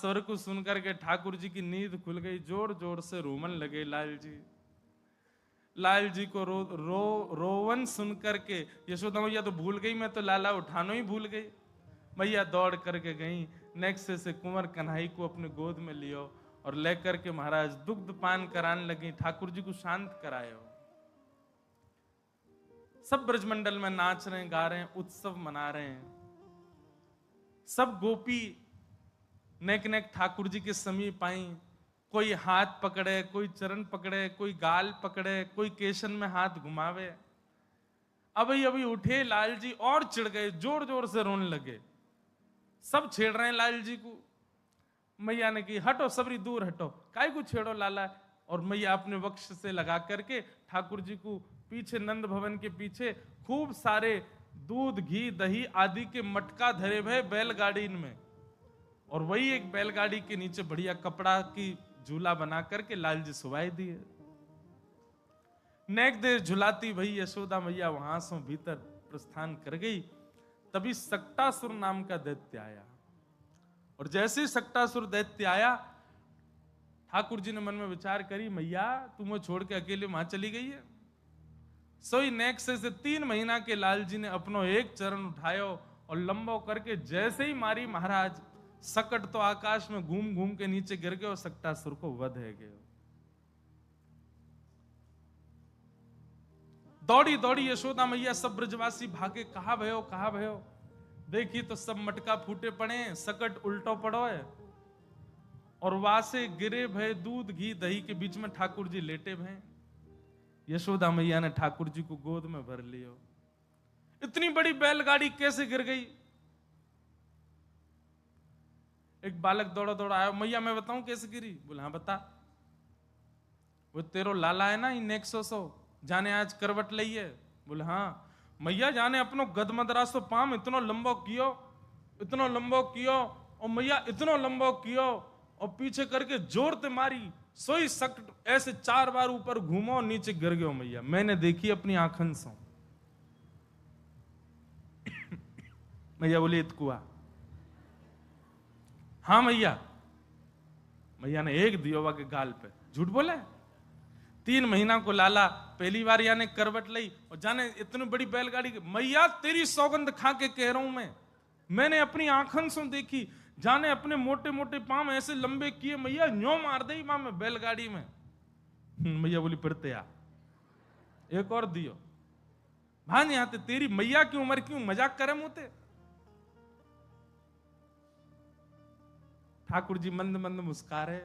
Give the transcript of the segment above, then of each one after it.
स्वर को सुनकर के ठाकुर जी की नींद खुल गई। जोर जोर से रोमन लगे लाल जी। लाल जी को रोवन सुन करके यशोदा मैया तो भूल गई, मैं तो लाला उठानो ही भूल गई। मैया दौड़ करके गई, नेक्से से कुंवर कन्हई को अपने गोद में लियो और लेकर के महाराज दुग्ध पान कराने लगी, ठाकुर जी को शांत करायो। सब ब्रजमंडल में नाच रहे हैं, गा रहे हैं, उत्सव मना रहे हैं। सब गोपी नेक नेक ठाकुर जी के समीप आई, कोई हाथ पकड़े, कोई चरण पकड़े, कोई गाल पकड़े, कोई केशन में हाथ घुमावे। अभी उठे लाल जी और चिढ़ गए, जोर जोर से रोने लगे। सब छेड़ रहे हैं लाल जी को। मैया ने की हटो सबरी, दूर हटो, काय को छेड़ो लाला। और मैया अपने वक्ष से लगा करके ठाकुर जी को पीछे नंद भवन के पीछे खूब सारे दूध घी दही आदि के मटका धरे हुए बैलगाड़ी में, और वही एक बैलगाड़ी के नीचे बढ़िया कपड़ा की झूला बना करके लाल जी सुवाई दिए। नेक देर झुलाती वही यशोदा मैया वहां से भीतर प्रस्थान कर गई। तभी सक्टासुर नाम का दैत्य आया, और जैसे ही सक्टासुर दैत्य आया, ठाकुर जी ने मन में विचार करी, मैया तुम्हें छोड़ के अकेले वहां चली गई है। सोई नेक से 3 महीना के लाल जी ने अपनो एक चरण उठायो और लंबो करके जैसे ही मारी महाराज, सकट तो आकाश में घूम घूम के नीचे गिर गए और सक्टासुर को वध है गए। दौड़ी दौड़ी यशोदा मैया सब ब्रजवासी भागे, कहा भयो कहा भयो। देखी तो सब मटका फूटे पड़े, सकट उल्टो पड़ो है, और वासे गिरे भय दूध घी दही के बीच में ठाकुर जी लेटे भय। यशोदा मैया ने ठाकुर जी को गोद में भर लियो। इतनी बड़ी बैलगाड़ी कैसे गिर गई? एक बालक दौड़ा दौड़ा आया, मैया मैं बताऊं कैसे गिरी? बोले हाँ बता। वो तेरो लाला है ना इन 100 जाने आज करवट लई है? बोले हाँ। मैया जाने अपनो गदमदरा सो पाम इतनो लंबो कियो, इतनो लंबो कियो, और मैया इतनो लंबो कियो, और पीछे करके जोर ते मारी, सोई सकट ऐसे 4 बार ऊपर घूमो नीचे गिर गयो। मैया मैंने देखी अपनी आंखन से। मैया बोली इतकुआ। हाँ मैया। मैया ने एक दियोवा के गाल पे, झूठ बोला। 3 महीना को लाला पहली बार यानी करवट लई, और जाने इतनी बड़ी बैलगाड़ी। मैया तेरी सौगंध खा के कह रहा हूं मैंने अपनी आंखन से देखी, जाने अपने मोटे मोटे पांव ऐसे लंबे किए, मैया न्यो मार दई मां में बैलगाड़ी में। मैया बोली फिरते आ, एक और दियो। भान यहां तेरी मैया की उम्र क्यों मजाक करे मुते? ठाकुर जी मंद मंद मुस्का रहे।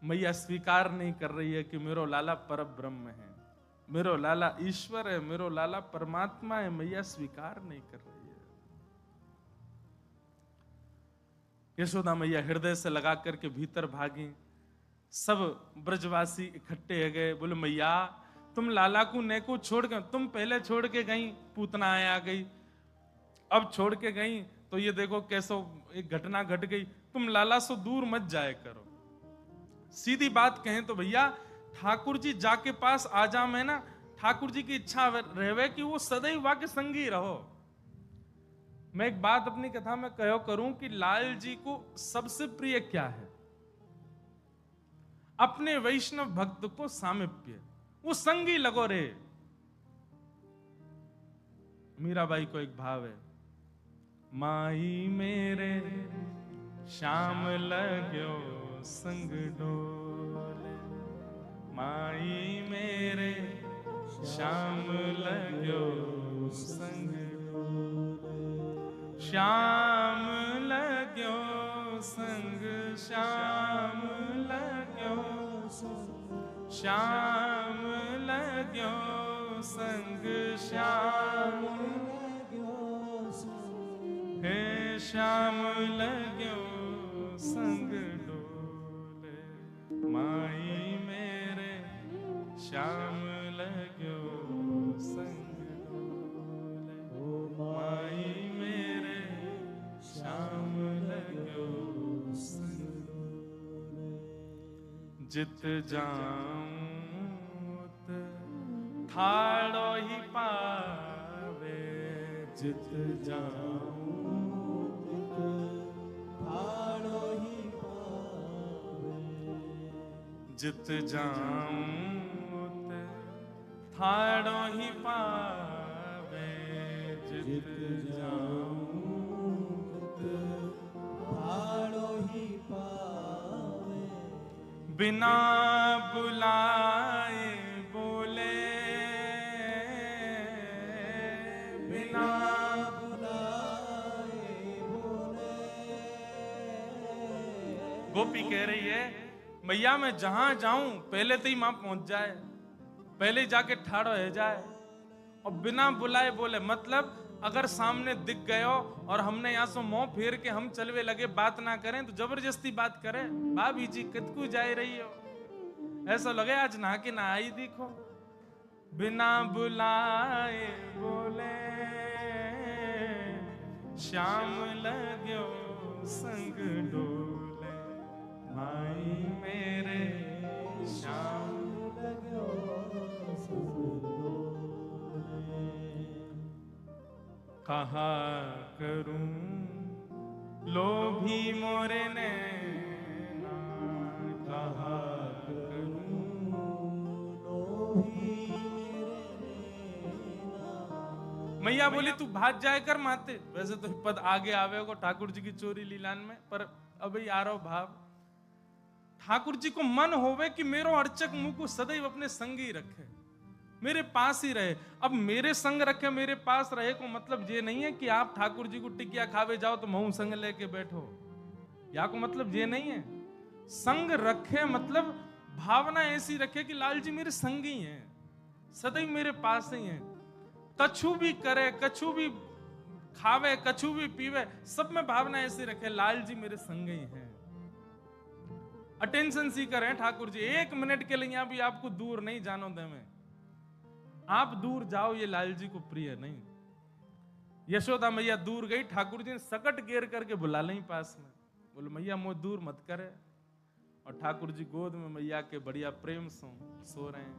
मैया स्वीकार नहीं कर रही है कि मेरो लाला पर ब्रह्म है, मेरो लाला ईश्वर है, मेरो लाला परमात्मा है। मैया स्वीकार नहीं कर रही है। यशोदा मैया हृदय से लगा करके भीतर भागी। सब ब्रजवासी इकट्ठे हो गए। बोले मैया तुम लाला को नेको छोड़ गए, तुम पहले छोड़ के गई, पूतना आ गई, अब छोड़ के गई तो ये देखो कैसो एक घटना घट गई। तुम लाला से दूर मत जाए करो। सीधी बात कहें तो भैया ठाकुर जी जाके पास आ जा, मैं ना ठाकुर जी की इच्छा रहे कि वो सदैव वाके संगी रहो। मैं एक बात अपनी कथा में कहो करूं कि लाल जी को सबसे प्रिय क्या है? अपने वैष्णव भक्त को सामिप्य, वो संगी लगो रे। मीराबाई को एक भाव है, माई मेरे श्याम लग्यो संग डोले, माई मेरे श्याम लग्यो संग डोले, श्याम लग्यो संग, श्याम लग्यो संग, श्याम लग्यो संग, श्याम हे श्याम लग्यो संग डोले, माई मेरे श्याम लग्यो संग डोले, माई मेरे श्याम लग्यो संग डोले। जित जाऊं थाड़ो ही पावे, जित जाऊं थाड़ो जित जाऊं थाड़ो ही पावे, जित जाऊं थाड़ो ही पावे। बिना बुलाए बोले, बिना बुलाए बोले। गोपी कह रही है मैया मैं जहां जाऊं पहले तो ही मां पहुंच जाए, पहले ही जाके ठाड़ो हो जाए। और बिना बुलाए बोले मतलब अगर सामने दिख गए हो और हमने यहाँ से मुंह फेर के हम चलवे लगे, बात ना करें तो जबरदस्ती बात करें। भाभी जी कितकू जाए रही हो, ऐसा लगे आज नहा के ना आई देखो। बिना बुलाए बोले श्याम लग्यो संग डोले, माई मेरे श्याम लग्यो संग डोले। कहा करूं लोभी मोरे नैना, कहा करूं लोभी मेरे नैना। मैया बोली तू भाग जाए कर माते, वैसे तो पद आगे आवे को ठाकुर जी की चोरी लीलान में, पर अभी आ रहा भाव। ठाकुर जी को मन होवे कि मेरो अर्चक मुंह को सदैव अपने संग ही रखे, मेरे पास ही रहे। अब मेरे संग रखे, मेरे पास रहे को मतलब ये नहीं है कि आप ठाकुर जी को टिकिया खावे जाओ तो महू संग लेके बैठो, या को मतलब ये नहीं है। संग रखे मतलब भावना ऐसी रखे कि लाल जी मेरे संग ही हैं, सदैव मेरे पास ही हैं। कछु भी करे, कछु भी खावे, कछु भी पीवे, सब में भावना ऐसी रखे लाल जी मेरे संग ही हैं। अटेंशन सीकर हैं ठाकुर जी, एक मिनट के लिए भी आपको दूर नहीं जानो देवे। आप दूर जाओ ये लाल जी को प्रिय नहीं। यशोदा मैया दूर गई, ठाकुर जी ने सकट घेर करके बुला लें पास में, बोले मैया मुझे दूर मत करे। और ठाकुर जी गोद में मैया के बढ़िया प्रेम से सो रहे हैं।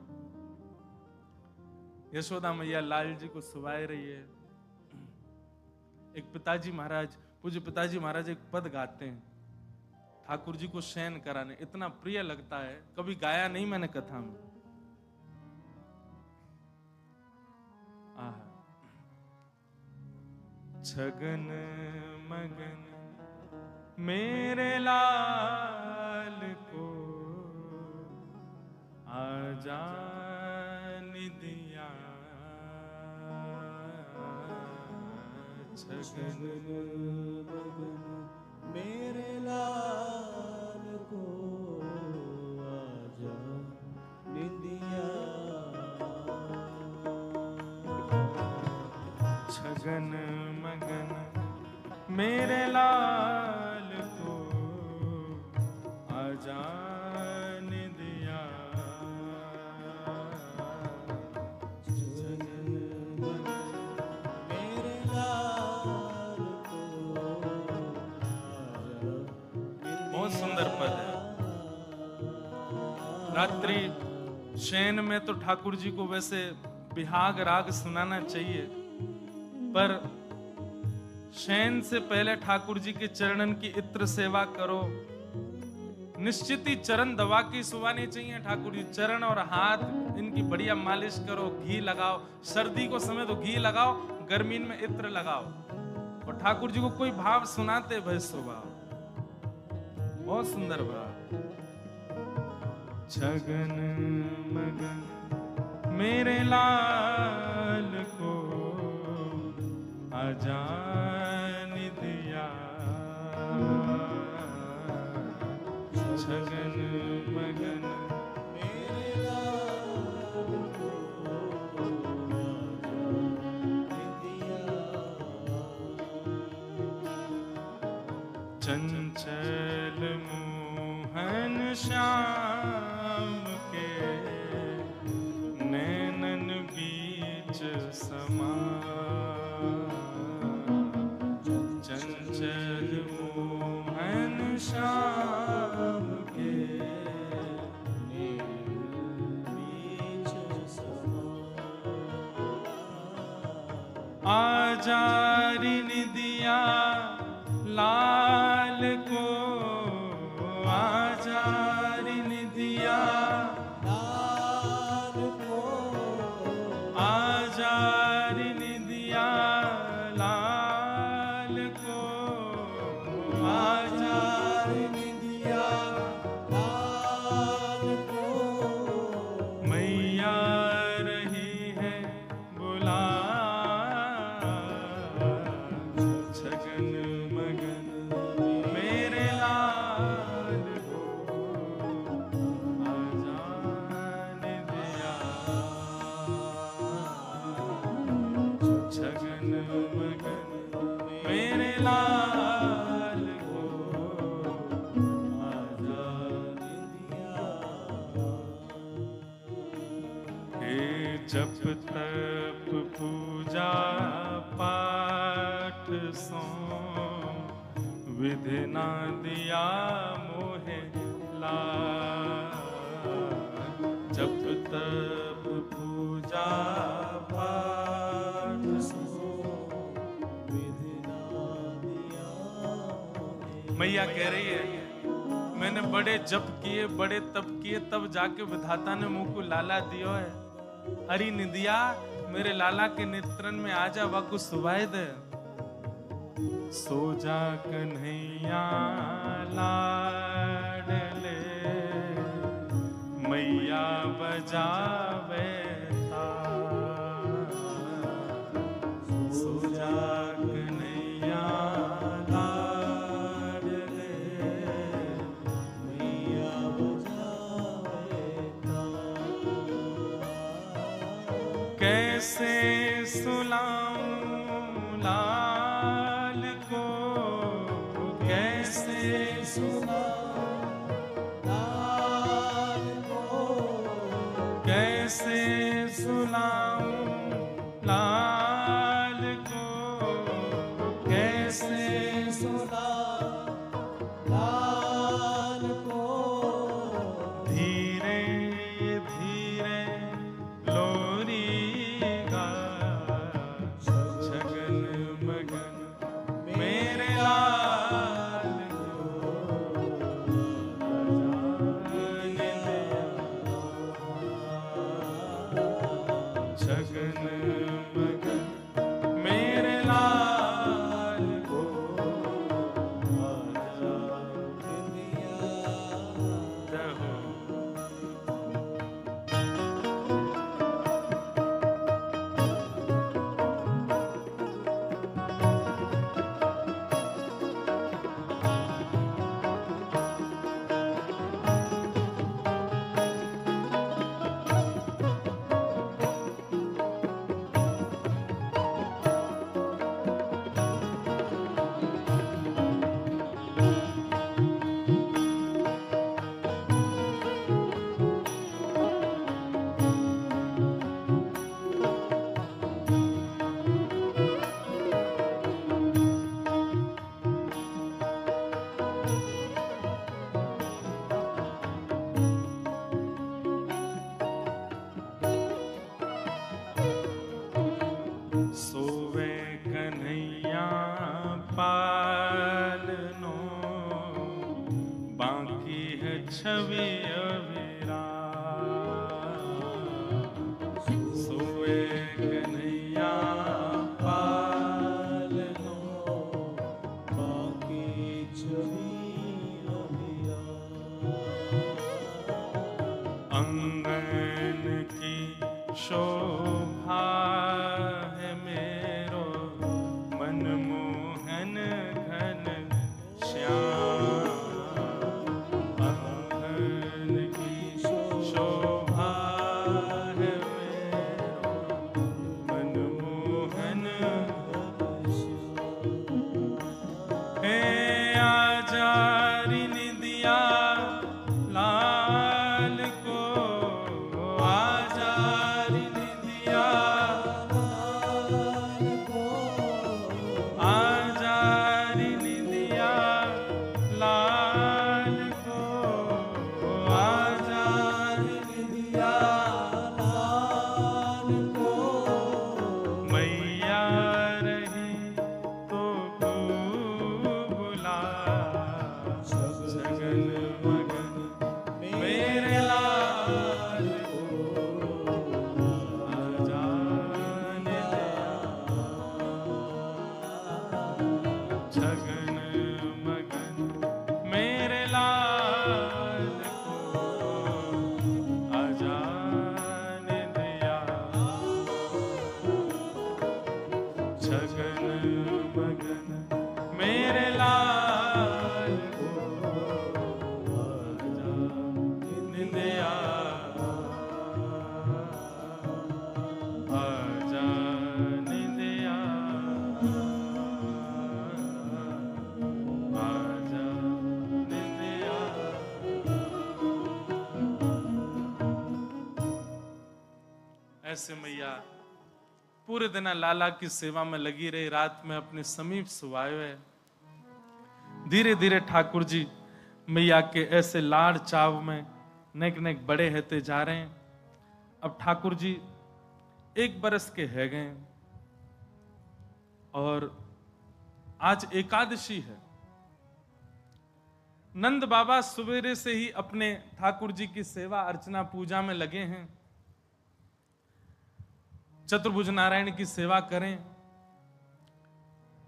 यशोदा मैया लाल जी को सुवाए रही है। एक पिताजी महाराज, पूज्य पिताजी महाराज एक पद गाते हैं ठाकुर जी को शयन कराने, इतना प्रिय लगता है, कभी गाया नहीं मैंने कथा में। छगन मगन मेरे लाल को आजान दिया, छगन मगन मेरे लाल को आजान दिया। छगन मगन मेरे लाल को आजान दिया, छगन मगन मेरे लाल को आजान। बहुत सुंदर पद है। रात्रि शयन में तो ठाकुर जी को वैसे बिहाग राग सुनाना चाहिए, पर शयन से पहले ठाकुर जी के चरणन की इत्र सेवा करो। निश्चित ही चरण दबा की सुवानी चाहिए ठाकुर जी, चरण और हाथ इनकी बढ़िया मालिश करो, घी लगाओ। सर्दी को समय तो घी लगाओ, गर्मी में इत्र लगाओ। और ठाकुर जी को कोई भाव सुनाते भय स्वभाव, बहुत सुंदर भाव। छगन मगन मेरे लाल को आजान दिया, छगन मगन मेरे लाल को आजान दिया। चंचल मोहन श्याम के नैनन बीच समा, चंचल मोहन श्याम के बीच समा। आजारिन दिया लाल को, आजारिन दिया जप तप पूजा पाठ सो विधि ना दिया मोहे लाज। जप तप पूजा पाठ सो विधि ना दिया। मैया कह रही है मैंने बड़े जप किए बड़े तप किए तब जाके विधाता ने मुंह को लाला दियो है। अरे निदिया मेरे लाला के नेत्रन में आजा वाकु सुभाए दे। सो जा कन्हैया लाडले मैया बजावे ताल। सो जा कन्हैया लाडले मैया बजावे ताल। कैसे सुलाऊं लाल को कैसे सुलाऊं लाल को कैसे सुलाऊं लाल को कैसे सुलाऊं लाल को। धीरे धीरे लोरी गा छगन मगन मेरे लाल को बजाने दे। छगन मगन मेरे लाल को बजाने दिया। जय हो। सोवे कन्हैया पालनो बाकी है छवि अविराज। सोवे कन्हैया पालनो बाकी छवि अविराज। अंगन की शोभा है मेरो मनमोहन घन श्याम। अंगन की शोभा है मेरो मनमोहन घन श्याम। हे आजा री निदिया लाल को आजा री निदिया लाल को आजा री निदिया लाल को आजा री निदिया लाल को। मैया रही तो बुला सगन मगन मेरे लाल को आजाने दे। छगन मगन मेरे लाल को आजाने दिया। छगन मगन मेरे लाल को आजाने दिया। आजाने दिया आजाने दिया। ऐसे मैया पूरे दिन लाला की सेवा में लगी रही, रात में अपने समीप सुवाए है। धीरे धीरे ठाकुर जी मैया के ऐसे लाड़ चाव में नेक नेक बड़े होते जा रहे हैं। अब ठाकुर जी 1 बरस के है गए और आज एकादशी है। नंद बाबा सवेरे से ही अपने ठाकुर जी की सेवा अर्चना पूजा में लगे हैं। चतुर्भुज नारायण की सेवा करें,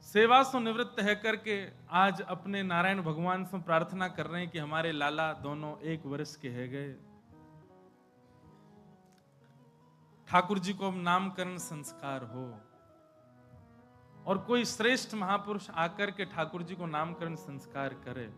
सेवा से निवृत्त है करके आज अपने नारायण भगवान से प्रार्थना कर रहे हैं कि हमारे लाला दोनों 1 वर्ष के है गए। ठाकुर जी को अब नामकरण संस्कार हो और कोई श्रेष्ठ महापुरुष आकर के ठाकुर जी को नामकरण संस्कार करे।